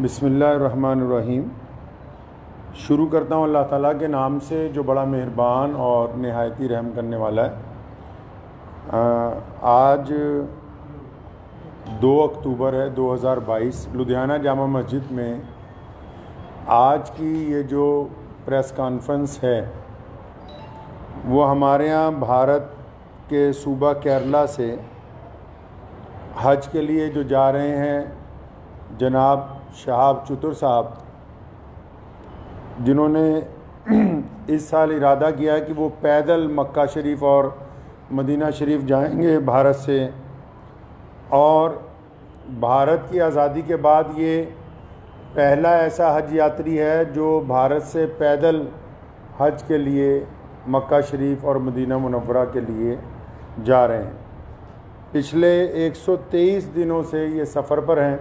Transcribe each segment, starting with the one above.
बिस्मिल्लाहिर्रहमानिर्रहीम। शुरू करता हूँ अल्लाह ताला के नाम से जो बड़ा मेहरबान और नहायती रहम करने वाला है। आज 2 अक्टूबर है 2022। लुधियाना जामा मस्जिद में आज की ये जो प्रेस कॉन्फ्रेंस है वो हमारे यहाँ भारत के सूबा केरला से हज के लिए जो जा रहे हैं जनाब शहाब चतुर साहब, जिन्होंने इस साल इरादा किया है कि वो पैदल मक्का शरीफ और मदीना शरीफ जाएंगे भारत से। और भारत की आज़ादी के बाद ये पहला ऐसा हज यात्री है जो भारत से पैदल हज के लिए मक्का शरीफ और मदीना मुनव्वरा के लिए जा रहे हैं। पिछले 123 दिनों से ये सफ़र पर हैं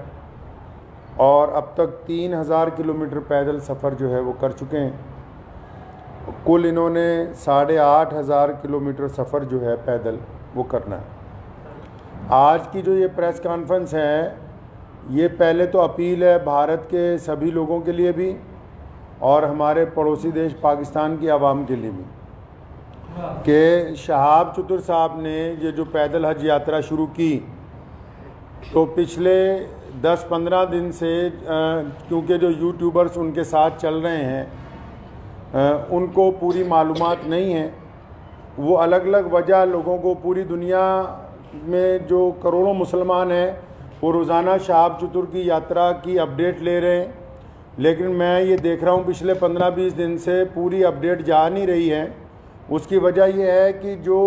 और अब तक 3000 किलोमीटर पैदल सफ़र जो है वो कर चुके हैं। कुल इन्होंने 8500 किलोमीटर सफ़र जो है पैदल वो करना है। आज की जो ये प्रेस कॉन्फ्रेंस है ये पहले तो अपील है भारत के सभी लोगों के लिए भी और हमारे पड़ोसी देश पाकिस्तान की आवाम के लिए भी कि शहाब चतुर साहब ने ये जो पैदल हज यात्रा शुरू की तो पिछले 10-15 दिन से क्योंकि जो यूट्यूबर्स उनके साथ चल रहे हैं उनको पूरी मालूमात नहीं है। वो अलग अलग वजह लोगों को, पूरी दुनिया में जो करोड़ों मुसलमान हैं वो रोज़ाना शहाब चतुर की यात्रा की अपडेट ले रहे हैं, लेकिन मैं ये देख रहा हूँ पिछले 15-20 दिन से पूरी अपडेट जा नहीं रही है। उसकी वजह यह है कि जो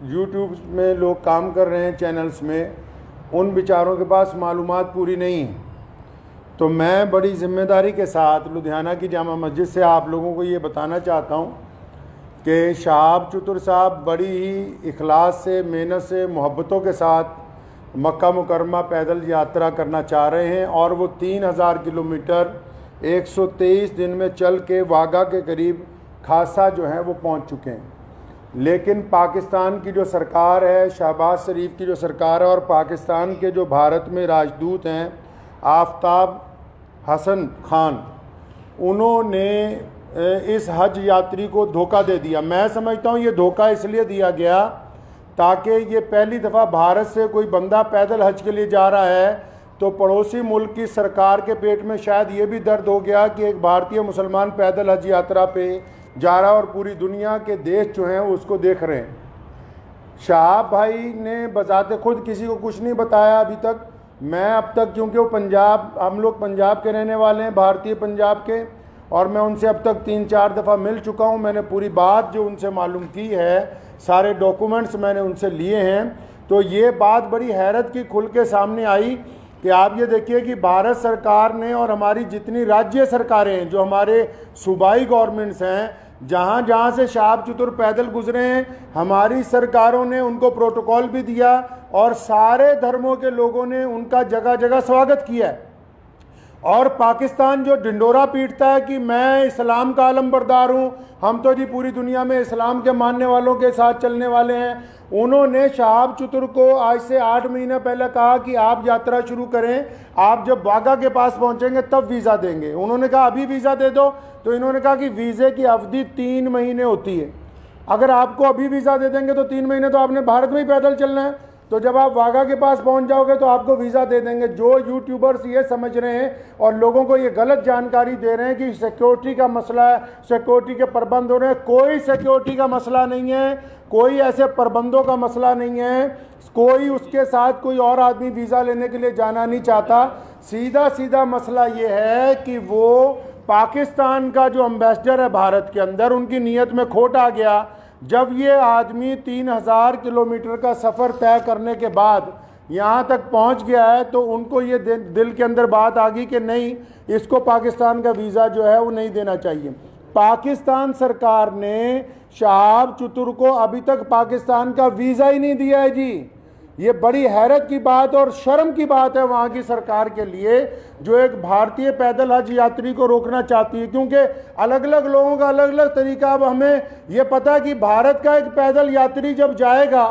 यूट्यूब में लोग काम कर रहे हैं चैनल्स में, उन बेचारों के पास मालूमात पूरी नहीं है। तो मैं बड़ी ज़िम्मेदारी के साथ लुधियाना की जामा मस्जिद से आप लोगों को ये बताना चाहता हूँ कि शहाब चतुर साहब बड़ी ही इखलास से, मेहनत से, मोहब्बतों के साथ मक्का मुकरमा पैदल यात्रा करना चाह रहे हैं और वो 3000 किलोमीटर 123 दिन में चल के वाघा के करीब खासा जो है वो पहुँच चुके हैं। लेकिन पाकिस्तान की जो सरकार है, शहबाज शरीफ की जो सरकार है और पाकिस्तान के जो भारत में राजदूत हैं आफ्ताब हसन खान, उन्होंने इस हज यात्री को धोखा दे दिया। मैं समझता हूँ ये धोखा इसलिए दिया गया ताकि ये पहली दफ़ा भारत से कोई बंदा पैदल हज के लिए जा रहा है तो पड़ोसी मुल्क की सरकार के पेट में शायद ये भी दर्द हो गया कि एक भारतीय मुसलमान पैदल हज यात्रा पे जा रहा और पूरी दुनिया के देश जो हैं उसको देख रहे हैं। शहाब भाई ने बजाते खुद किसी को कुछ नहीं बताया अभी तक। मैं अब तक, क्योंकि वो पंजाब, हम लोग पंजाब के रहने वाले हैं, भारतीय पंजाब के, और मैं उनसे अब तक 3-4 दफ़ा मिल चुका हूँ। मैंने पूरी बात जो उनसे मालूम की है, सारे डॉक्यूमेंट्स मैंने उनसे लिए हैं। तो ये बात बड़ी हैरत की खुल के सामने आई कि आप ये देखिए कि भारत सरकार ने और हमारी जितनी राज्य सरकारें हैं, जो हमारे सूबाई गवर्नमेंट्स हैं, जहाँ जहाँ से शहाब चतुर पैदल गुजरे हैं, हमारी सरकारों ने उनको प्रोटोकॉल भी दिया और सारे धर्मों के लोगों ने उनका जगह जगह स्वागत किया है। और पाकिस्तान जो ढिंडोरा पीटता है कि मैं इस्लाम का आलमबरदार हूँ, हम तो जी पूरी दुनिया में इस्लाम के मानने वालों के साथ चलने वाले हैं, उन्होंने शहाब चतुर को आज से 8 महीने पहले कहा कि आप यात्रा शुरू करें, आप जब वाघा के पास पहुंचेंगे तब वीज़ा देंगे। उन्होंने कहा अभी वीज़ा दे दो, तो इन्होंने कहा कि वीज़े की अवधि 3 महीने होती है। अगर आपको अभी वीज़ा दे देंगे तो 3 महीने तो आपने भारत में ही पैदल चलना है, तो जब आप वाघा के पास पहुंच जाओगे तो आपको वीज़ा दे देंगे। जो यूट्यूबर्स ये समझ रहे हैं और लोगों को ये गलत जानकारी दे रहे हैं कि सिक्योरिटी का मसला है, सिक्योरिटी के प्रबंध हो रहे हैं, कोई सिक्योरिटी का मसला नहीं है, कोई ऐसे प्रबंधों का मसला नहीं है, कोई उसके साथ कोई और आदमी वीज़ा लेने के लिए जाना नहीं चाहता। सीधा सीधा मसला ये है कि वो पाकिस्तान का जो एम्बेसडर है भारत के अंदर, उनकी नीयत में खोट आ गया। जब ये आदमी 3000 किलोमीटर का सफ़र तय करने के बाद यहाँ तक पहुँच गया है तो उनको ये दिल के अंदर बात आ गई कि नहीं, इसको पाकिस्तान का वीज़ा जो है वो नहीं देना चाहिए। पाकिस्तान सरकार ने शहाब चतुर को अभी तक पाकिस्तान का वीज़ा ही नहीं दिया है जी। ये बड़ी हैरत की बात और शर्म की बात है वहाँ की सरकार के लिए, जो एक भारतीय पैदल हज यात्री को रोकना चाहती है, क्योंकि अलग अलग लोगों का अलग अलग तरीका। अब हमें ये पता है कि भारत का एक पैदल यात्री जब जाएगा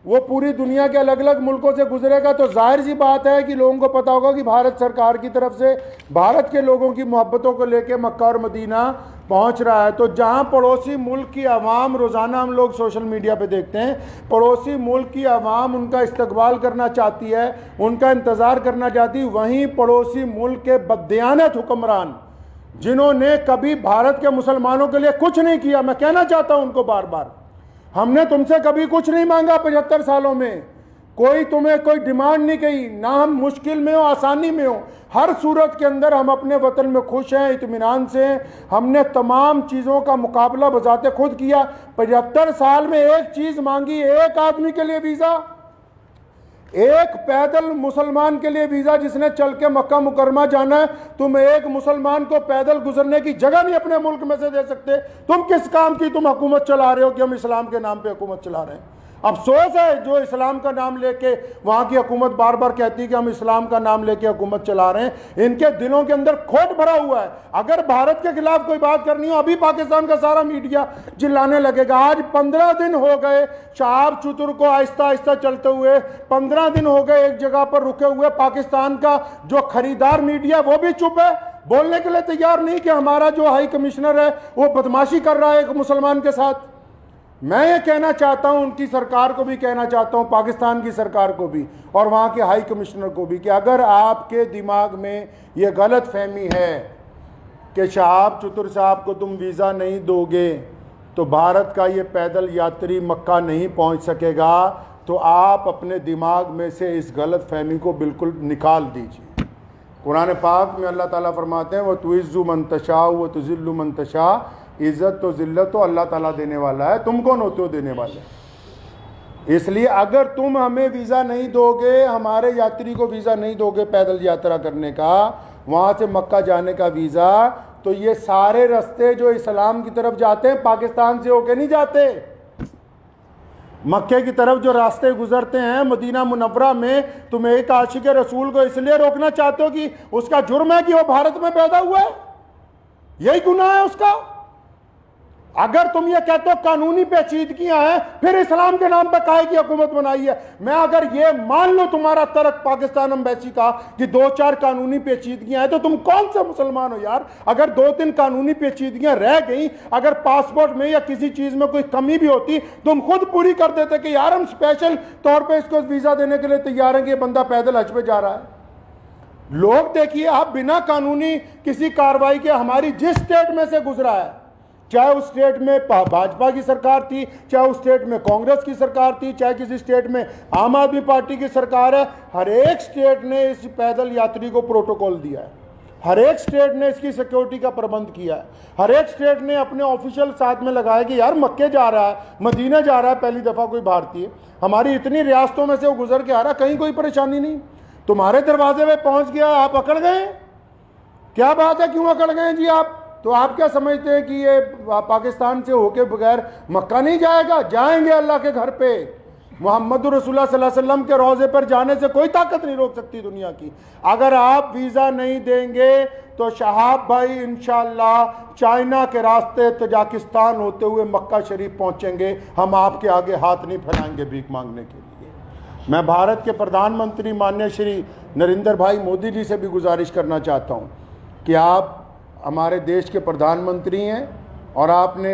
वो पूरी दुनिया के अलग अलग मुल्कों से गुजरेगा, तो जाहिर सी बात है कि लोगों को पता होगा कि भारत सरकार की तरफ से भारत के लोगों की मोहब्बतों को लेकर मक्का और मदीना पहुंच रहा है। तो जहां पड़ोसी मुल्क की आवाम, रोज़ाना हम लोग सोशल मीडिया पे देखते हैं, पड़ोसी मुल्क की आवाम उनका इस्तकबाल करना चाहती है, उनका इंतज़ार करना चाहती है, वहीं पड़ोसी मुल्क के बददियानत हुक्मरान जिन्होंने कभी भारत के मुसलमानों के लिए कुछ नहीं किया, मैं कहना चाहता हूं उनको बार बार, हमने तुमसे कभी कुछ नहीं मांगा 75 सालों में, कोई तुम्हें कोई डिमांड नहीं की, ना हम मुश्किल में हो आसानी में हो, हर सूरत के अंदर हम अपने वतन में खुश हैं, इत्मीनान से हैं। हमने तमाम चीज़ों का मुकाबला बजाते खुद किया। 75 साल में एक चीज़ मांगी, एक आदमी के लिए वीज़ा, एक पैदल मुसलमान के लिए वीज़ा जिसने चल के मक्का मुकरमा जाना है। तुम एक मुसलमान को पैदल गुजरने की जगह नहीं अपने मुल्क में से दे सकते। तुम किस काम की तुम हुकूमत चला रहे हो कि हम इस्लाम के नाम पे हुकूमत चला रहे हैं। अफसोस है जो इस्लाम का नाम लेके वहाँ की हुकूमत बार बार कहती है कि हम इस्लाम का नाम लेके हुकूमत चला रहे हैं, इनके दिलों के अंदर खोट भरा हुआ है। अगर भारत के खिलाफ कोई बात करनी हो, अभी पाकिस्तान का सारा मीडिया चिल्लाने लगेगा। आज 15 दिन हो गए शहाब चतुर को आहिस्ता आहिस्ता चलते हुए, 15 दिन हो गए एक जगह पर रुके हुए। पाकिस्तान का जो खरीदार मीडिया वो भी चुप है, बोलने के लिए तैयार नहीं कि हमारा जो हाई कमिश्नर है वो बदमाशी कर रहा है एक मुसलमान के साथ। मैं ये कहना चाहता हूं, उनकी सरकार को भी कहना चाहता हूं, पाकिस्तान की सरकार को भी और वहाँ के हाई कमिश्नर को भी, कि अगर आपके दिमाग में ये गलत फहमी है कि शहाब चतुर साहब को तुम वीज़ा नहीं दोगे तो भारत का ये पैदल यात्री मक्का नहीं पहुँच सकेगा, तो आप अपने दिमाग में से इस गलत फहमी को बिल्कुल निकाल दीजिए। कुरान पाक में अल्लाह ताला फरमाते हैं, वह तुइज़्ज़ु मन तशा व तुज़िल्लु मन तशा, इज़्ज़त तो ज़िल्लत तो अल्लाह ताला देने वाला है, तुम कौन होते हो देने वाले। इसलिए अगर तुम हमें वीज़ा नहीं दोगे, हमारे यात्री को वीज़ा नहीं दोगे पैदल यात्रा करने का, वहाँ से मक्का जाने का वीज़ा, तो ये सारे रास्ते जो इस्लाम की तरफ जाते हैं पाकिस्तान से होके नहीं जाते। मक्के की तरफ जो रास्ते गुजरते हैं मदीना मुनव्वरा में, तुम एक आशिक रसूल को इसलिए रोकना चाहते हो कि उसका जुर्म है कि वो भारत में पैदा हुआ है, यही गुनाह है उसका। अगर तुम ये कहते हो कानूनी पेचीदगियां हैं, फिर इस्लाम के नाम पर काहे की हुकूमत बनाई है। मैं अगर ये मान लो तुम्हारा तर्क पाकिस्तान एम्बेसी का कि 2-4 कानूनी पेचीदगियां हैं, तो तुम कौन से मुसलमान हो यार। अगर 2-3 कानूनी पेचीदगियां रह गई, अगर पासपोर्ट में या किसी चीज में कोई कमी भी होती, तुम खुद पूरी कर देते कि यार हम स्पेशल तौर पर इसको वीजा देने के लिए तैयार हैं कि ये बंदा पैदल हज पे जा रहा है। लोग देखिए, आप बिना कानूनी किसी कार्रवाई के हमारी जिस स्टेट में से गुजरा है, चाहे उस स्टेट में भाजपा की सरकार थी, चाहे उस स्टेट में कांग्रेस की सरकार थी, चाहे किसी स्टेट में आम आदमी पार्टी की सरकार है, हर एक स्टेट ने इस पैदल यात्री को प्रोटोकॉल दिया है, हर एक स्टेट ने इसकी सिक्योरिटी का प्रबंध किया है, हर एक स्टेट ने अपने ऑफिशियल साथ में लगाया कि यार मक्के जा रहा है, मदीना जा रहा है पहली दफ़ा कोई भारतीय, हमारी इतनी रियासतों में से वो गुजर के आ रहा, कहीं कोई परेशानी नहीं, तुम्हारे दरवाजे में पहुंच गया, आप अकड़ गए। क्या बात है, क्यों अकड़ गए जी आप? तो आप क्या समझते हैं कि ये पाकिस्तान से होके बगैर मक्का नहीं जाएगा? जाएंगे अल्लाह के घर पे। मोहम्मद रसूलुल्लाह सल्लल्लाहु अलैहि वसल्लम के रोज़े पर जाने से कोई ताकत नहीं रोक सकती दुनिया की। अगर आप वीज़ा नहीं देंगे तो शहाब भाई इंशाअल्लाह चाइना के रास्ते तजाकिस्तान होते हुए मक्का शरीफ पहुँचेंगे। हम आपके आगे हाथ नहीं फैलाएंगे भीख मांगने के लिए। मैं भारत के प्रधानमंत्री माननीय श्री नरेंद्र भाई मोदी जी से भी गुजारिश करना चाहता हूँ कि आप हमारे देश के प्रधानमंत्री हैं और आपने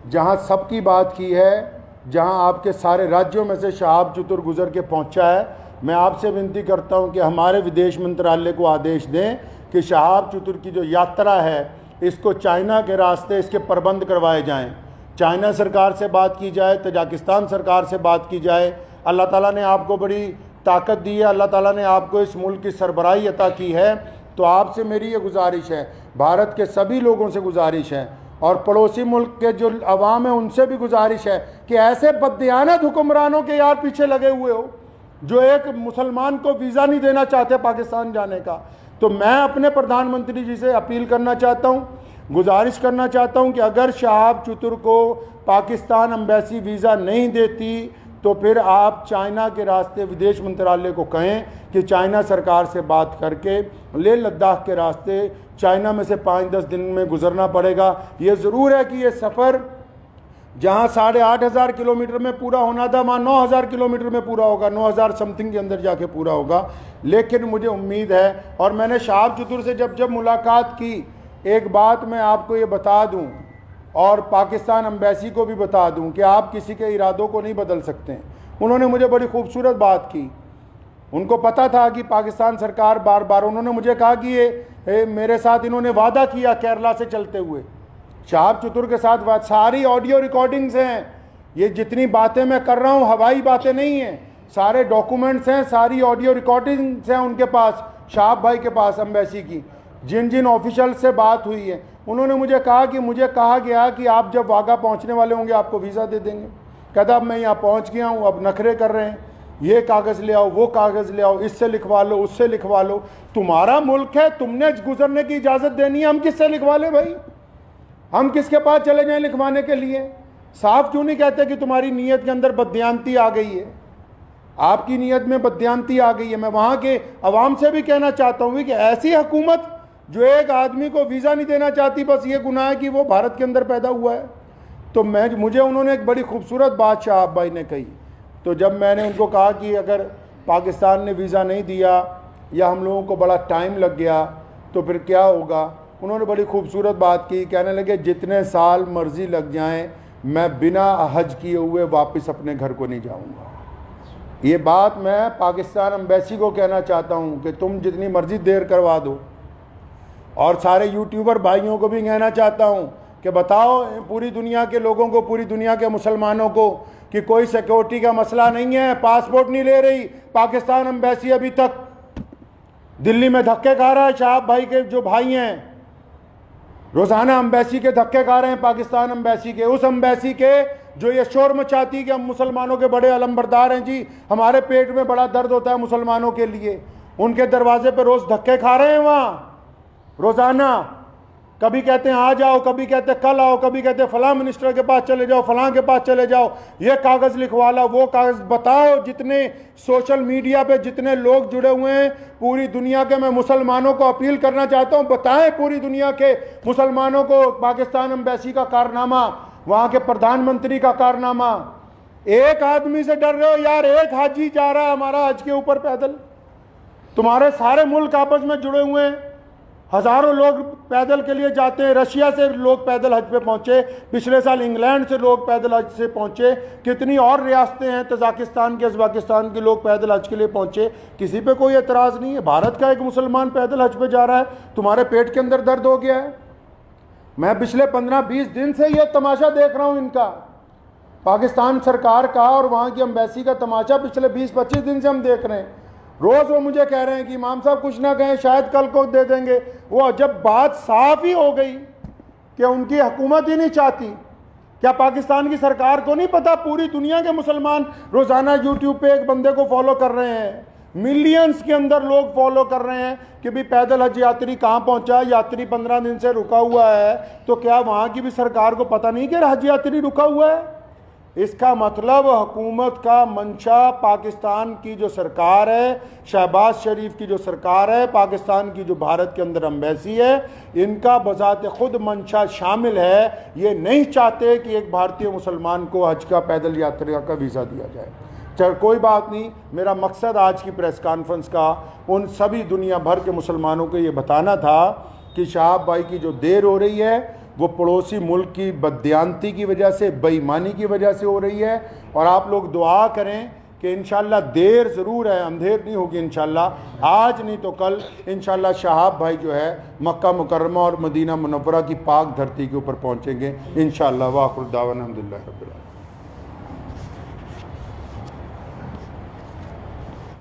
जहां सबकी बात की है, जहां आपके सारे राज्यों में से शहाब चतुर गुजर के पहुंचा है, मैं आपसे विनती करता हूं कि हमारे विदेश मंत्रालय को आदेश दें कि शहाब चतुर की जो यात्रा है इसको चाइना के रास्ते इसके प्रबंध करवाए जाएं। चाइना सरकार से बात की जाए, तजाकिस्तान सरकार से बात की जाए। अल्लाह ताला ने आपको बड़ी ताकत दी है, अल्लाह ताला ने आपको इस मुल्क की सरबराही अता की है। तो आपसे मेरी ये गुजारिश है, भारत के सभी लोगों से गुजारिश है और पड़ोसी मुल्क के जो अवाम है उनसे भी गुजारिश है कि ऐसे बददियानत हुक्मरानों के यार पीछे लगे हुए हो जो एक मुसलमान को वीज़ा नहीं देना चाहते पाकिस्तान जाने का। तो मैं अपने प्रधानमंत्री जी से अपील करना चाहता हूँ, गुजारिश करना चाहता हूँ कि अगर शहाब चतुर को पाकिस्तान एम्बेसी वीज़ा नहीं देती तो फिर आप चाइना के रास्ते विदेश मंत्रालय को कहें कि चाइना सरकार से बात करके लेह लद्दाख के रास्ते चाइना में से 5-10 दिन में गुजरना पड़ेगा। ये ज़रूर है कि ये सफ़र जहाँ 8,500 किलोमीटर में पूरा होना था वहाँ 9,000 किलोमीटर में पूरा होगा, 9,000 समथिंग के अंदर जाके पूरा होगा। लेकिन मुझे उम्मीद है, और मैंने शहाब चतुर से जब मुलाकात की, एक बात मैं आपको ये बता दूं और पाकिस्तान एम्बेसी को भी बता दूं कि आप किसी के इरादों को नहीं बदल सकते। उन्होंने मुझे बड़ी खूबसूरत बात की। उनको पता था कि पाकिस्तान सरकार बार बार, उन्होंने मुझे कहा कि ये मेरे साथ इन्होंने वादा किया केरला से चलते हुए, शहाब चतुर के साथ सारी ऑडियो रिकॉर्डिंग्स हैं। ये जितनी बातें मैं कर रहा हूँ हवाई बातें नहीं हैं, सारे डॉक्यूमेंट्स हैं, सारी ऑडियो रिकॉर्डिंग्स हैं उनके पास, शहाब भाई के पास एम्बेसी की, जिन जिन ऑफिशियल से बात हुई है। उन्होंने मुझे कहा कि मुझे कहा गया कि आप जब वाघा पहुँचने वाले होंगे आपको वीज़ा दे देंगे। कहता अब मैं यहाँ पहुँच गया हूँ, अब नखरे कर रहे हैं, ये कागज़ ले आओ, वो कागज़ ले आओ, इससे लिखवा लो, उससे लिखवा लो। तुम्हारा मुल्क है, तुमने गुजरने की इजाज़त देनी है, हम किससे लिखवा लें भाई? हम किसके पास चले जाएं लिखवाने के लिए? साफ क्यों नहीं कहते कि तुम्हारी नीयत के अंदर बददियानती आ गई है, आपकी नीयत में बददियानती आ गई है। मैं वहाँ के अवाम से भी कहना चाहता हूँ कि ऐसी हुकूमत जो एक आदमी को वीज़ा नहीं देना चाहती, बस ये गुनाह है कि वो भारत के अंदर पैदा हुआ है। तो मुझे उन्होंने एक बड़ी खूबसूरत बात शहाब भाई ने कही। तो जब मैंने उनको कहा कि अगर पाकिस्तान ने वीज़ा नहीं दिया या हम लोगों को बड़ा टाइम लग गया तो फिर क्या होगा, उन्होंने बड़ी खूबसूरत बात की। कहने लगे जितने साल मर्ज़ी लग जाएं, मैं बिना हज किए हुए वापस अपने घर को नहीं जाऊंगा। ये बात मैं पाकिस्तान एम्बेसी को कहना चाहता हूँ कि तुम जितनी मर्ज़ी देर करवा दो, और सारे यूट्यूबर भाइयों को भी कहना चाहता हूँ कि बताओ पूरी दुनिया के लोगों को, पूरी दुनिया के मुसलमानों को कि कोई सिक्योरिटी का मसला नहीं है, पासपोर्ट नहीं ले रही पाकिस्तान एम्बेसी। अभी तक दिल्ली में धक्के खा रहा है, शहाब भाई के जो भाई हैं रोज़ाना एम्बेसी के धक्के खा रहे हैं, पाकिस्तान एम्बेसी के, उस एम्बेसी के जो ये शोर मचाती है कि हम मुसलमानों के बड़े अलमबरदार हैं जी, हमारे पेट में बड़ा दर्द होता है मुसलमानों के लिए। उनके दरवाजे पर रोज़ धक्के खा रहे हैं वहाँ रोज़ाना। कभी कहते हैं आ जाओ, कभी कहते हैं कल आओ, कभी कहते हैं फलां मिनिस्टर के पास चले जाओ, फलां के पास चले जाओ, ये कागज़ लिखवा लो, वो कागज़। बताओ जितने सोशल मीडिया पे जितने लोग जुड़े हुए हैं पूरी दुनिया के, मैं मुसलमानों को अपील करना चाहता हूँ, बताएं पूरी दुनिया के मुसलमानों को पाकिस्तान एम्बेसी का कारनामा, वहाँ के प्रधानमंत्री का कारनामा। एक आदमी से डर रहे हो यार, एक हाजी जा रहा है हमारा हज के ऊपर पैदल, तुम्हारे सारे मुल्क आपस में जुड़े हुए हैं, हज़ारों लोग पैदल के लिए जाते हैं। रशिया से लोग पैदल हज पे पहुँचे, पिछले साल इंग्लैंड से लोग पैदल हज से पहुँचे, कितनी और रियासतें हैं, तजाकिस्तान के, उज़्बेकिस्तान के लोग पैदल हज के लिए पहुँचे, किसी पे कोई एतराज़ नहीं है। भारत का एक मुसलमान पैदल हज पे जा रहा है, तुम्हारे पेट के अंदर दर्द हो गया है। मैं पिछले 15-20 दिन से ये तमाशा देख रहा हूँ इनका, पाकिस्तान सरकार का और वहाँ की एम्बेसी का तमाशा पिछले 20-25 दिन से हम देख रहे हैं। रोज़ वो मुझे कह रहे हैं कि इमाम साहब कुछ ना कहें, शायद कल को दे देंगे। वो जब बात साफ ही हो गई कि उनकी हुकूमत ही नहीं चाहती, क्या पाकिस्तान की सरकार को नहीं पता पूरी दुनिया के मुसलमान रोज़ाना यूट्यूब पे एक बंदे को फॉलो कर रहे हैं, मिलियंस के अंदर लोग फॉलो कर रहे हैं कि भाई पैदल हज यात्री कहाँ पहुँचा, यात्री 15 दिन से रुका हुआ है, तो क्या वहाँ की भी सरकार को पता नहीं कि हज यात्री रुका हुआ है? इसका मतलब हुकूमत का मंशा, पाकिस्तान की जो सरकार है, शहबाज शरीफ की जो सरकार है, पाकिस्तान की जो भारत के अंदर एम्बेसी है, इनका बजाते खुद मंशा शामिल है। ये नहीं चाहते कि एक भारतीय मुसलमान को हज का पैदल यात्रा का वीज़ा दिया जाए। चल कोई बात नहीं, मेरा मकसद आज की प्रेस कॉन्फ्रेंस का उन सभी दुनिया भर के मुसलमानों को ये बताना था कि शहाब भाई की जो देर हो रही है वो पड़ोसी मुल्क की बददियानती की वजह से, बेईमानी की वजह से हो रही है। और आप लोग दुआ करें कि इंशाल्लाह देर ज़रूर है, अंधेर नहीं होगी इंशाल्लाह, आज नहीं तो कल इंशाल्लाह शहाब भाई जो है मक्का मुकर्रमा और मदीना मुनव्वरा की पाक धरती के ऊपर पहुँचेंगे इंशाल्लाह। वाखिर दावाना अल्हम्दुलिल्लाह रब्बिल आलमीन।